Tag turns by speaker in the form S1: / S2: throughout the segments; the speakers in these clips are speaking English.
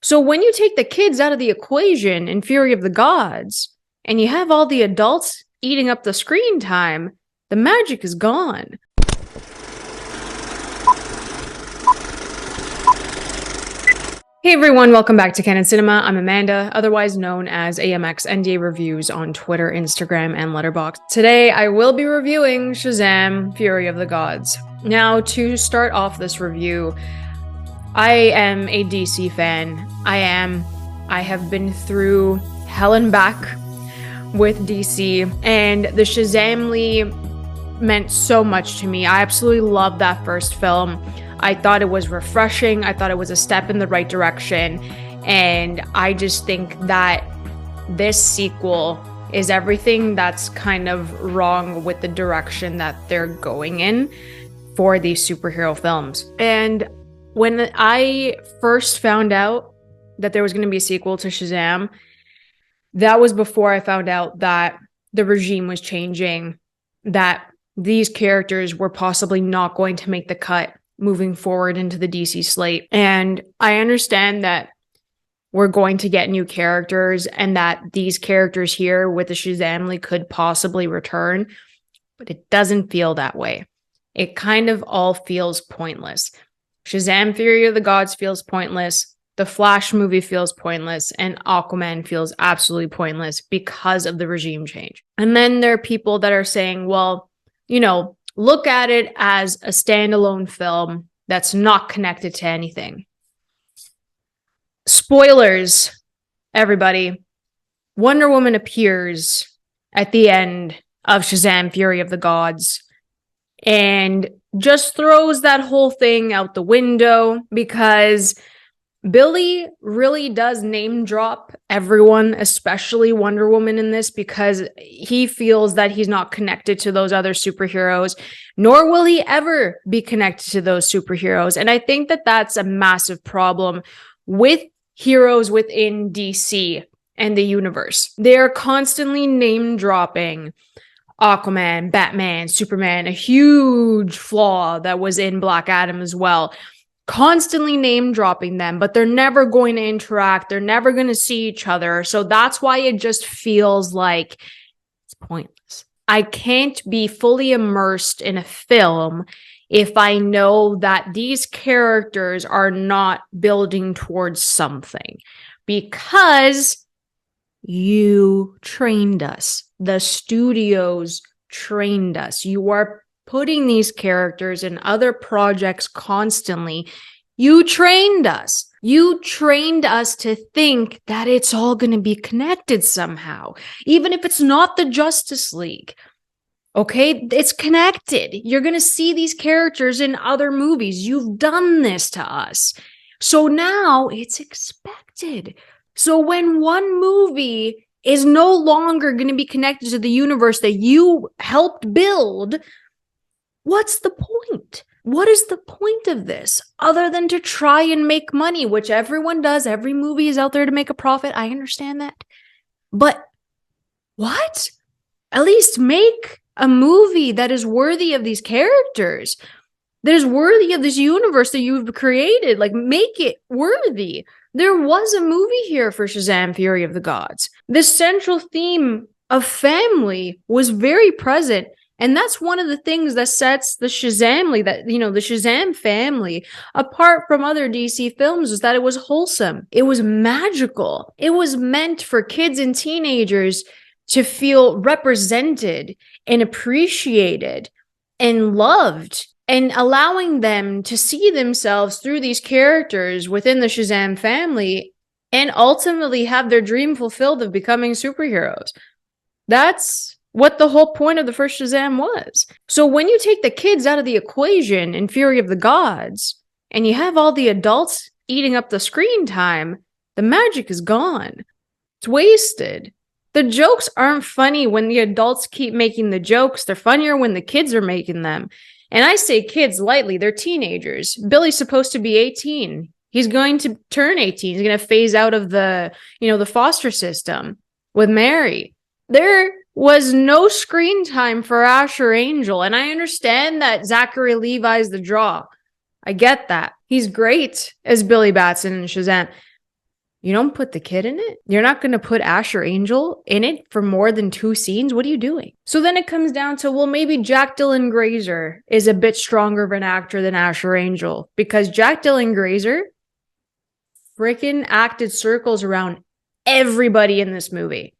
S1: So when you take the kids out of the equation in Fury of the Gods, and you have all the adults eating up the screen time, the magic is gone. Hey everyone, welcome back to Candid Cinema. I'm Amanda, otherwise known as AMX NDA Reviews on Twitter, Instagram, and Letterboxd. Today, I will be reviewing Shazam! Fury of the Gods. Now, to start off this review, I am a DC fan. I have been through hell and back with DC, and the Shazamily meant so much to me. I absolutely loved that first film. I thought it was refreshing. I thought it was a step in the right direction. And I just think that this sequel is everything that's kind of wrong with the direction that they're going in for these superhero films. And when I first found out that there was going to be a sequel to Shazam, that was before I found out that the regime was changing, that these characters were possibly not going to make the cut moving forward into the DC slate. And I understand that we're going to get new characters and that these characters here with the Shazamily could possibly return, but it doesn't feel that way. It kind of all feels pointless. Shazam! Fury of the Gods feels pointless. The Flash movie feels pointless, and Aquaman feels absolutely pointless because of the regime change. And then there are people that are saying, well, you know, look at it as a standalone film that's not connected to anything. Spoilers, everybody. Wonder Woman appears at the end of Shazam! Fury of the Gods and just throws that whole thing out the window because Billy really does name drop everyone, especially Wonder Woman in this, because he feels that he's not connected to those other superheroes, nor will he ever be connected to those superheroes. And I think that that's a massive problem with heroes within DC and the universe. They're constantly name dropping Aquaman, Batman, Superman, a huge flaw that was in Black Adam as well. Constantly name dropping them, but they're never going to interact. They're never going to see each other. So that's why it just feels like it's pointless. I can't be fully immersed in a film if I know that these characters are not building towards something, because you trained us. The studios trained us. You are putting these characters in other projects constantly. You trained us. You trained us to think that it's all going to be connected somehow, even if it's not the Justice League. Okay, it's connected. You're going to see these characters in other movies. You've done this to us. So now it's expected. So when one movie is no longer going to be connected to the universe that you helped build, what's the point? What is the point of this other than to try and make money, which everyone does? Every movie is out there to make a profit. I understand that. But what? At least make a movie that is worthy of these characters, that is worthy of this universe that you've created. Like, make it worthy. There was a movie here for Shazam! Fury of the Gods. The central theme of family was very present. And that's one of the things that sets the Shazamily, that, you know, the Shazam family apart from other DC films, is that it was wholesome. It was magical. It was meant for kids and teenagers to feel represented and appreciated and loved, and allowing them to see themselves through these characters within the Shazam family and ultimately have their dream fulfilled of becoming superheroes. That's what the whole point of the first Shazam was. So when you take the kids out of the equation in Fury of the Gods and you have all the adults eating up the screen time, the magic is gone. It's wasted. The jokes aren't funny when the adults keep making the jokes. They're funnier when the kids are making them. And I say kids lightly. They're teenagers. Billy's supposed to be 18. He's going to turn 18. He's going to phase out of the foster system with Mary. There was no screen time for Ash or Angel. And I understand that Zachary Levi's the draw. I get that. He's great as Billy Batson in Shazam. You don't put the kid in it? You're not going to put Ash or Angel in it for more than 2 scenes? What are you doing? So then it comes down to, well, maybe Jack Dylan Grazer is a bit stronger of an actor than Ash or Angel, because Jack Dylan Grazer freaking acted circles around everybody in this movie.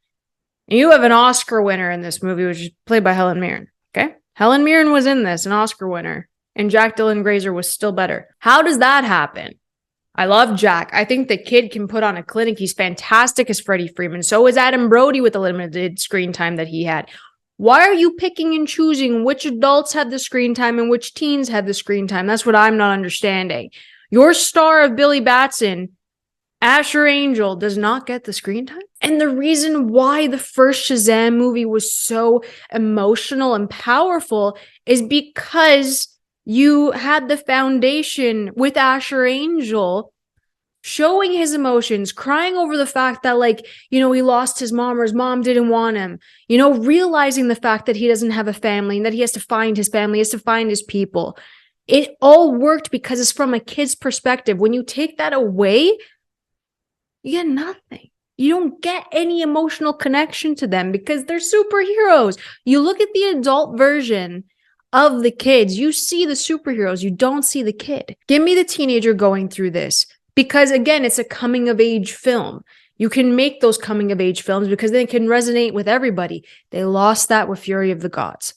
S1: And you have an Oscar winner in this movie, which is played by Helen Mirren, okay? Helen Mirren was in this, an Oscar winner, and Jack Dylan Grazer was still better. How does that happen? I love Jack. I think the kid can put on a clinic. He's fantastic as Freddie Freeman. So is Adam Brody with the limited screen time that he had. Why are you picking and choosing which adults had the screen time and which teens had the screen time? That's what I'm not understanding. Your star of Billy Batson, Asher Angel, does not get the screen time. And the reason why the first Shazam movie was so emotional and powerful is because you had the foundation with Asher Angel showing his emotions, crying over the fact that, like, you know, he lost his mom or his mom didn't want him, you know, realizing the fact that he doesn't have a family and that he has to find his family, he has to find his people. It all worked because it's from a kid's perspective. When you take that away, you get nothing. You don't get any emotional connection to them because they're superheroes. You look at the adult version of the kids, you see the superheroes, you don't see the kid. Give me the teenager going through this, because again, it's a coming of age film. You can make those coming of age films because they can resonate with everybody. They lost that with Fury of the Gods.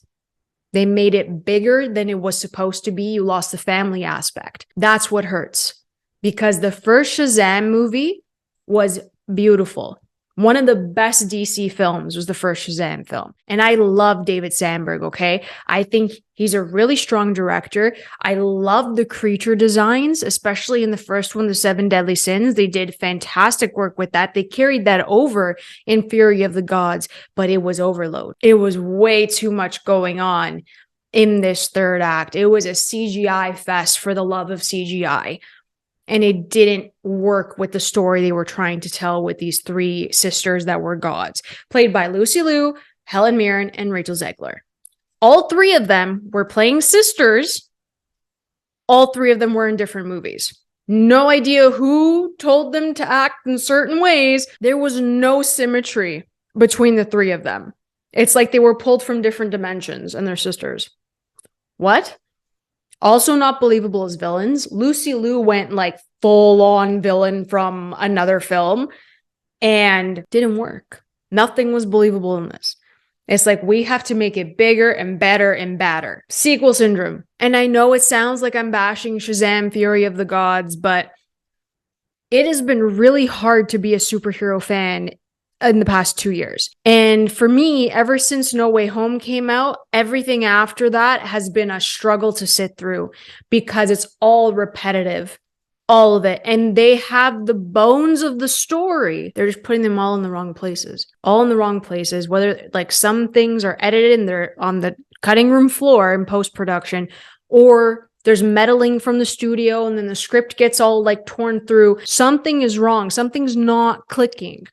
S1: They made it bigger than it was supposed to be. You lost the family aspect. That's what hurts, because the first Shazam movie was beautiful. One of the best DC films was the first Shazam film. And I love David Sandberg, okay? I think he's a really strong director. I love the creature designs, especially in the first one, The Seven Deadly Sins. They did fantastic work with that. They carried that over in Fury of the Gods, but it was overload. It was way too much going on in this third act. It was a CGI fest for the love of CGI. And it didn't work with the story they were trying to tell with these 3 sisters that were gods, played by Lucy Liu, Helen Mirren, and Rachel Zegler. All 3 of them were playing sisters. All 3 of them were in different movies. No idea who told them to act in certain ways. There was no symmetry between the 3 of them. It's like they were pulled from different dimensions and they're sisters. What? Also not believable as villains. Lucy Liu went like full-on villain from another film and didn't work. Nothing was believable in this. It's like, we have to make it bigger and better and badder. Sequel syndrome. And I know it sounds like I'm bashing Shazam Fury of the Gods, but it has been really hard to be a superhero fan in the past 2 years. And for me, ever since No Way Home came out, everything after that has been a struggle to sit through because it's all repetitive, all of it. And they have the bones of the story. They're just putting them all in the wrong places, all in the wrong places, whether like some things are edited and they're on the cutting room floor in post-production, or there's meddling from the studio and then the script gets all like torn through. Something is wrong. Something's not clicking.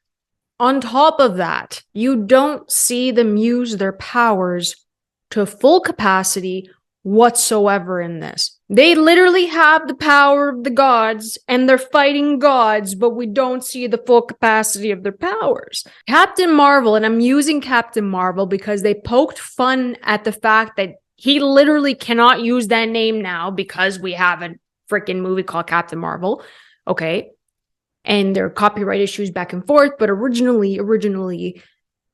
S1: On top of that, you don't see them use their powers to full capacity whatsoever in this. They literally have the power of the gods and they're fighting gods, but we don't see the full capacity of their powers. Captain Marvel, and I'm using Captain Marvel because they poked fun at the fact that he literally cannot use that name now because we have a freaking movie called Captain Marvel. Okay. And there are copyright issues back and forth, but originally,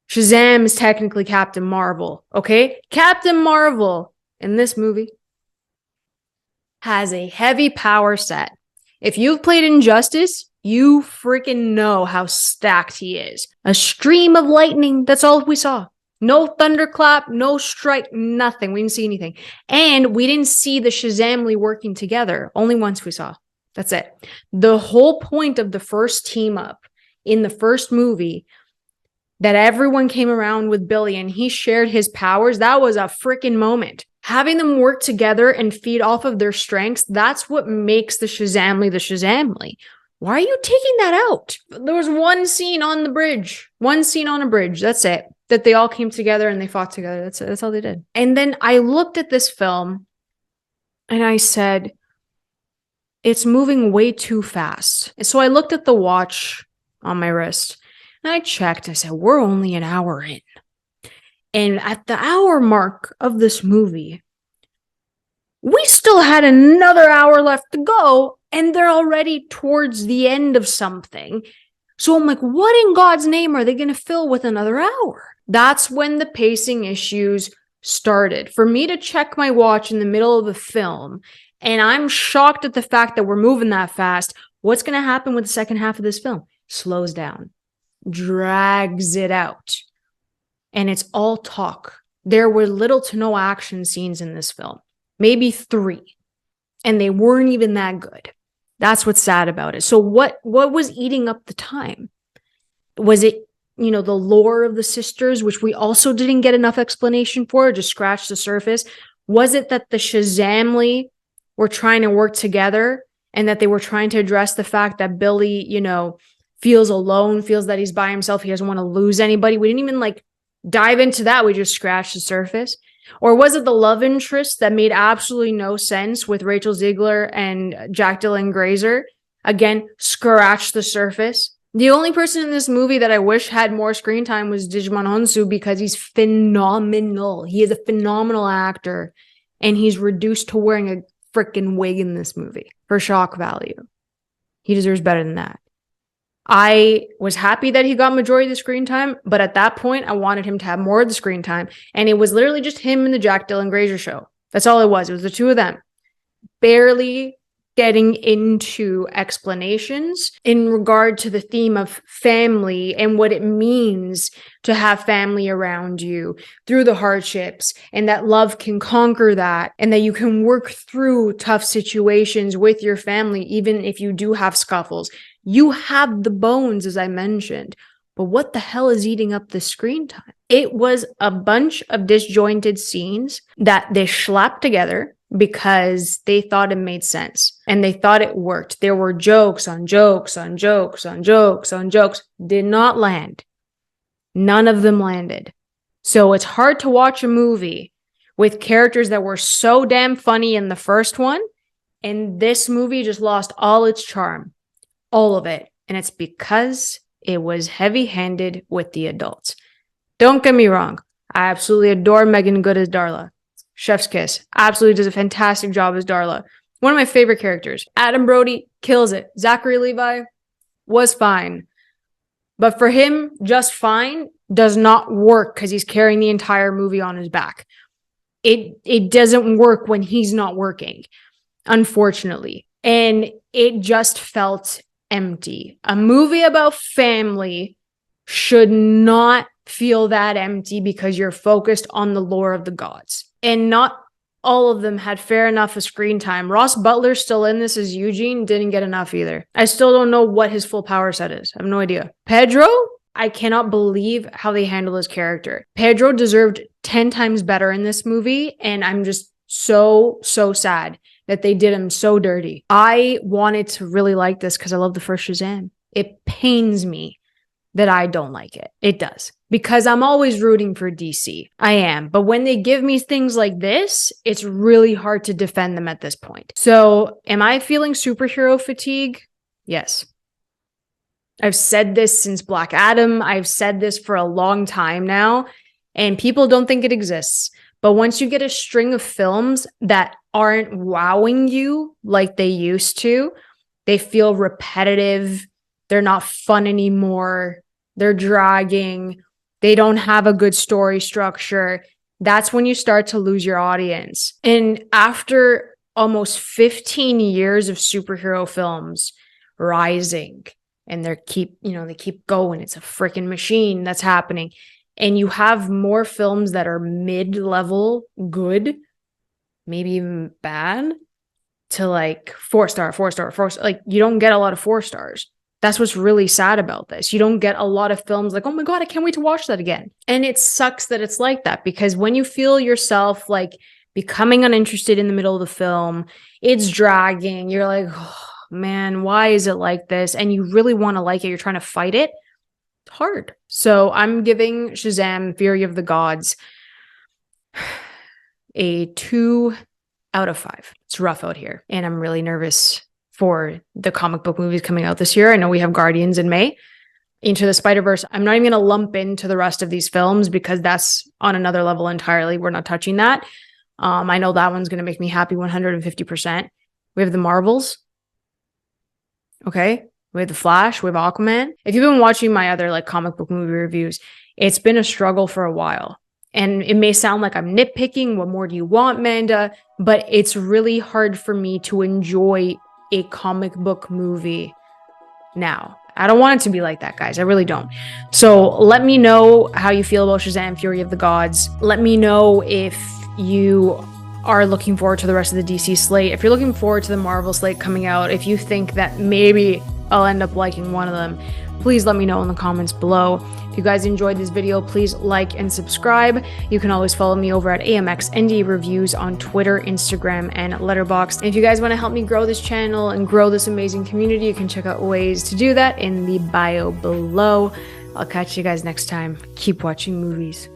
S1: Shazam is technically Captain Marvel, okay? Captain Marvel in this movie has a heavy power set. If you've played Injustice, you freaking know how stacked he is. A stream of lightning, that's all we saw. No thunderclap, no strike, nothing. We didn't see anything. And we didn't see the Shazamily working together. Only once we saw. That's it. The whole point of the first team up in the first movie, that everyone came around with Billy and he shared his powers, that was a freaking moment. Having them work together and feed off of their strengths, that's what makes the Shazamily. Why are you taking that out? There was one scene on the bridge. One scene on a bridge. That's it. That they all came together and they fought together. That's it. That's all they did. And then I looked at this film and I said, it's moving way too fast. So I looked at the watch on my wrist. And I checked. I said, we're only an hour in. And at the hour mark of this movie, we still had another hour left to go, and they're already towards the end of something. So I'm like, what in God's name are they going to fill with another hour? That's when the pacing issues started. For me to check my watch in the middle of the film, and I'm shocked at the fact that we're moving that fast. What's going to happen with the second half of this film? Slows down, drags it out, and it's all talk. There were little to no action scenes in this film, maybe 3, and they weren't even that good. That's what's sad about it. So what was eating up the time? Was it, the lore of the sisters, which we also didn't get enough explanation for, just scratched the surface? Was it that the Shazamily were trying to work together and that they were trying to address the fact that Billy, feels alone, feels that he's by himself, he doesn't want to lose anybody? We didn't even dive into that. We just scratched the surface. Or was it the love interest that made absolutely no sense with Rachel Ziegler and Jack Dylan Grazer? Again, scratch the surface. The only person in this movie that I wish had more screen time was Digimon Honsu, because he's phenomenal. He is a phenomenal actor, and he's reduced to wearing a freaking wig in this movie for shock value. He deserves better than that. I was happy that he got majority of the screen time, but at that point, I wanted him to have more of the screen time. And it was literally just him and the Jack Dylan Grazer show. That's all it was. It was the two of them. Barely getting into explanations in regard to the theme of family and what it means to have family around you through the hardships, and that love can conquer that, and that you can work through tough situations with your family, even if you do have scuffles. You have the bones, as I mentioned, but what the hell is eating up the screen time? It was a bunch of disjointed scenes that they slapped together because they thought it made sense and they thought it worked. There were jokes on jokes on jokes on jokes on jokes. Did not land. None of them landed. So it's hard to watch a movie with characters that were so damn funny in the first one, and this movie just lost all its charm. All of it. And it's because it was heavy-handed with the adults. Don't get me wrong. I absolutely adore Megan Good as Darla. Chef's kiss. Absolutely does a fantastic job as Darla. One of my favorite characters. Adam Brody kills it. Zachary Levi was fine. But for him, just fine does not work because he's carrying the entire movie on his back. It doesn't work when he's not working, unfortunately. And it just felt empty. A movie about family should not feel that empty because you're focused on the lore of the gods. And not all of them had fair enough of screen time. Ross Butler's still in this as Eugene, didn't get enough either. I still don't know what his full power set is. I have no idea. Pedro, I cannot believe how they handle his character. Pedro deserved 10 times better in this movie, and I'm just so sad that they did him so dirty. I wanted to really like this because I love the first Shazam. It pains me that I don't like it. It does. Because I'm always rooting for DC. I am. But when they give me things like this, it's really hard to defend them at this point. So, am I feeling superhero fatigue? Yes. I've said this since Black Adam. I've said this for a long time now, and people don't think it exists. But once you get a string of films that aren't wowing you like they used to, they feel repetitive. They're not fun anymore. They're dragging. They don't have a good story structure. That's when you start to lose your audience. And after almost 15 years of superhero films rising, and they keep going. It's a freaking machine that's happening. And you have more films that are mid-level good, maybe even bad, to 4-star. Like, you don't get a lot of 4 stars. That's what's really sad about this. You don't get a lot of films like, oh my God, I can't wait to watch that again. And it sucks that it's like that, because when you feel yourself becoming uninterested in the middle of the film, it's dragging. You're like, oh man, why is it like this? And you really want to like it. You're trying to fight it. It's hard. So I'm giving Shazam Fury of the Gods a 2 out of 5. It's rough out here. And I'm really nervous for the comic book movies coming out this year. I know we have Guardians in May, Into the Spider-Verse. I'm not even going to lump into the rest of these films because that's on another level entirely. We're not touching that. I know that one's going to make me happy 150%. We have the Marvels. Okay. We have the Flash. We have Aquaman. If you've been watching my other like comic book movie reviews, it's been a struggle for a while. And it may sound like I'm nitpicking. What more do you want, Manda? But it's really hard for me to enjoy a comic book movie now. I don't want it to be like that, guys. I really don't. So let me know how you feel about Shazam Fury of the Gods. Let me know if you are looking forward to the rest of the DC slate. If you're looking forward to the Marvel slate coming out, if you think that maybe I'll end up liking one of them, please let me know in the comments below. If you guys enjoyed this video, please like and subscribe. You can always follow me over at AMX Indie Reviews on Twitter, Instagram, and Letterboxd. And if you guys want to help me grow this channel and grow this amazing community, you can check out ways to do that in the bio below. I'll catch you guys next time. Keep watching movies.